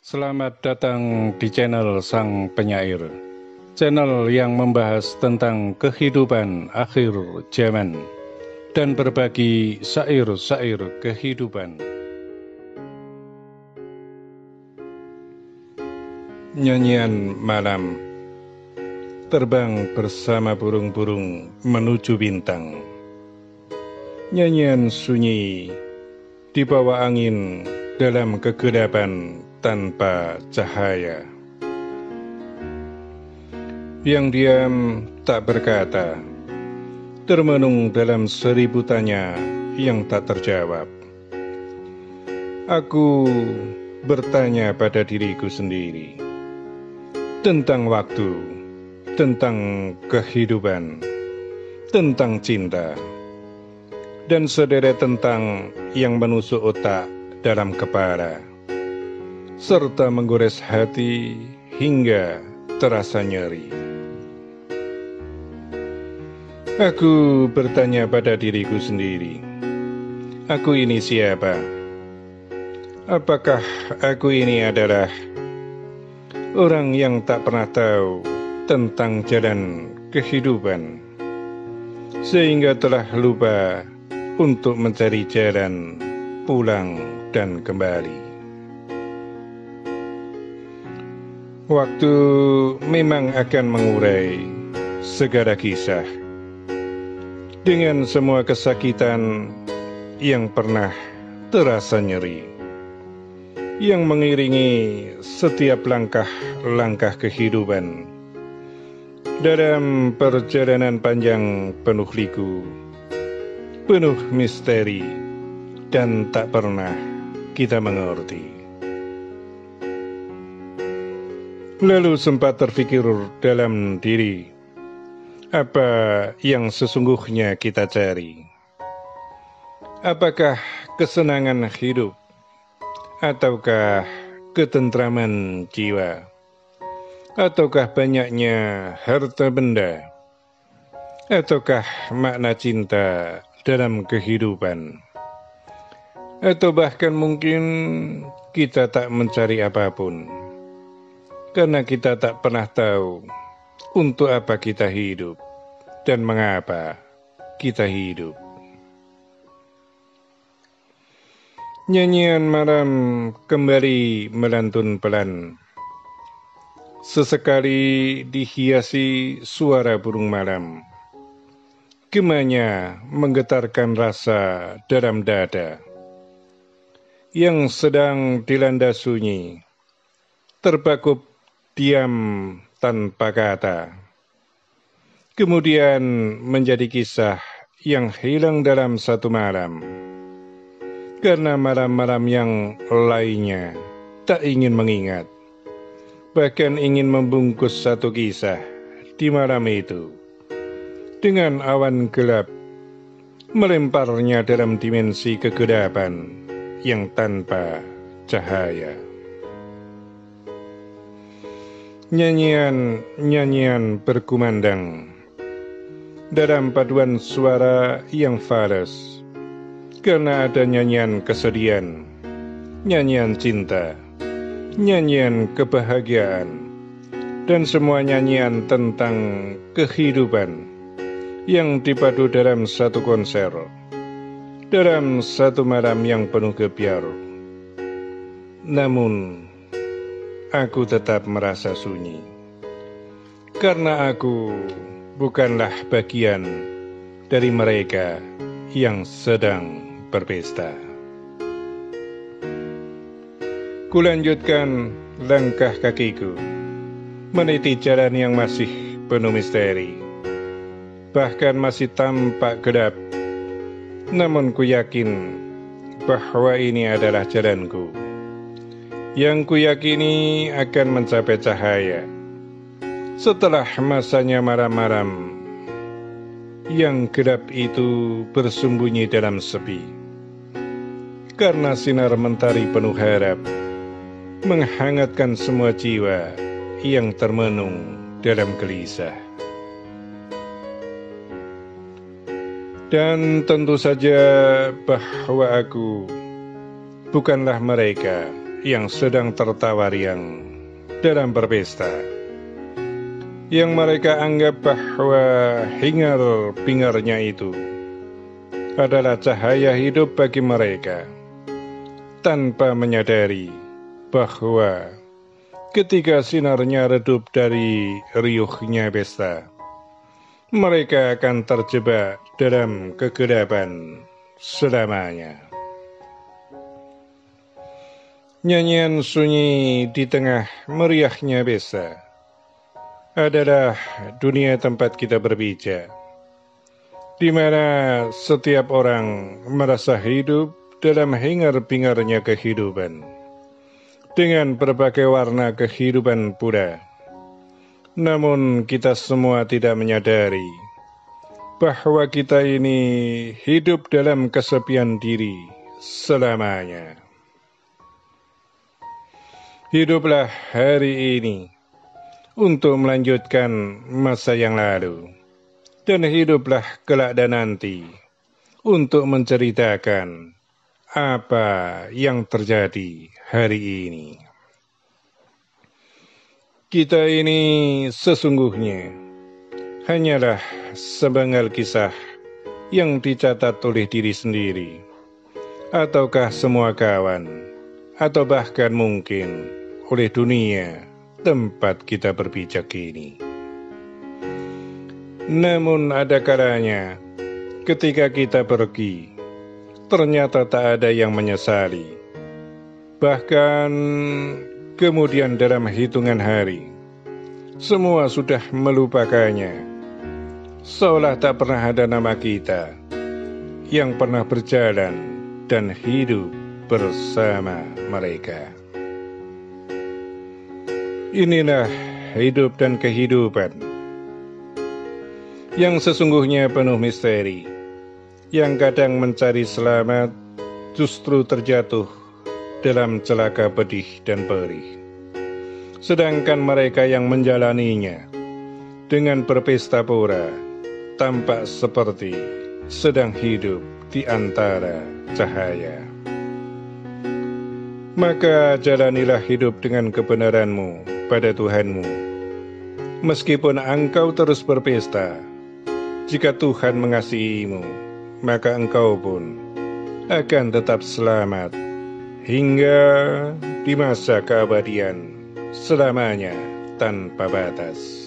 Selamat datang di channel Sang Penyair, channel yang membahas tentang kehidupan akhir zaman dan berbagi syair-syair kehidupan. Nyanyian malam, terbang bersama burung-burung menuju bintang. Nyanyian sunyi, di bawah angin dalam kegelapan tanpa cahaya. Yang diam tak berkata, termenung dalam 1000 tanya yang tak terjawab. Aku bertanya pada diriku sendiri tentang waktu, tentang kehidupan, tentang cinta, dan sederet tentang yang menusuk otak dalam kepala, serta menggores hati hingga terasa nyeri. Aku bertanya pada diriku sendiri, aku ini siapa? Apakah aku ini adalah orang yang tak pernah tahu tentang jalan kehidupan, sehingga telah lupa untuk mencari jalan pulang dan kembali? Waktu memang akan mengurai segala kisah dengan semua kesakitan yang pernah terasa nyeri, yang mengiringi setiap langkah-langkah kehidupan dalam perjalanan panjang penuh liku, penuh misteri, dan tak pernah kita mengerti. Lalu sempat terpikir dalam diri, apa yang sesungguhnya kita cari? Apakah kesenangan hidup, ataukah ketentraman jiwa, ataukah banyaknya harta benda, ataukah makna cinta dalam kehidupan, atau bahkan mungkin kita tak mencari apapun, karena kita tak pernah tahu untuk apa kita hidup dan mengapa kita hidup. Nyanyian malam kembali melantun pelan, sesekali dihiasi suara burung malam. Gemanya menggetarkan rasa dalam dada yang sedang dilanda sunyi, terpakup diam tanpa kata. Kemudian menjadi kisah yang hilang dalam satu malam, karena malam-malam yang lainnya tak ingin mengingat, bahkan ingin membungkus satu kisah di malam itu dengan awan gelap, melemparnya dalam dimensi kegelapan yang tanpa cahaya. Nyanyian berkumandang dalam paduan suara yang falas, karena ada nyanyian kesedihan, nyanyian cinta, nyanyian kebahagiaan, dan semua nyanyian tentang kehidupan yang dipadu dalam satu konser, dalam satu malam yang penuh gebyar. Namun aku tetap merasa sunyi, karena aku bukanlah bagian dari mereka yang sedang berpesta. Kulanjutkan langkah kakiku, meniti jalan yang masih penuh misteri, bahkan masih tampak gelap, namun ku yakin bahwa ini adalah jalanku, yang kuyakini akan mencapai cahaya setelah masanya malam-malam yang gelap itu bersembunyi dalam sepi, karena sinar mentari penuh harap menghangatkan semua jiwa yang termenung dalam gelisah. Dan tentu saja bahwa aku bukanlah mereka yang sedang tertawa riang dalam berpesta, yang mereka anggap bahwa hingar-bingarnya itu adalah cahaya hidup bagi mereka, tanpa menyadari bahwa ketika sinarnya redup dari riuhnya pesta, mereka akan terjebak dalam kegelapan selamanya. Nyanyian sunyi di tengah meriahnya pesta adalah dunia tempat kita berpijak, di mana setiap orang merasa hidup dalam hingar-bingarnya kehidupan, dengan berbagai warna kehidupan pula. Namun kita semua tidak menyadari bahwa kita ini hidup dalam kesepian diri selamanya. Hiduplah hari ini untuk melanjutkan masa yang lalu, dan hiduplah kelak dan nanti untuk menceritakan apa yang terjadi hari ini. Kita ini sesungguhnya hanyalah sebengkel kisah yang dicatat oleh diri sendiri, ataukah semua kawan, atau bahkan mungkin oleh dunia tempat kita berpijak ini. Namun ada kalanya ketika kita pergi, ternyata tak ada yang menyesali. Bahkan kemudian dalam hitungan hari, semua sudah melupakannya, seolah tak pernah ada nama kita yang pernah berjalan dan hidup bersama mereka. Inilah hidup dan kehidupan yang sesungguhnya penuh misteri, yang kadang mencari selamat justru terjatuh dalam celaka pedih dan perih. Sedangkan mereka yang menjalaninya dengan berpesta pora tampak seperti sedang hidup di antara cahaya. Maka jalanilah hidup dengan kebenaranmu pada Tuhanmu. Meskipun engkau terus berpesta, jika Tuhan mengasihimu, maka engkau pun akan tetap selamat hingga di masa keabadian selamanya tanpa batas.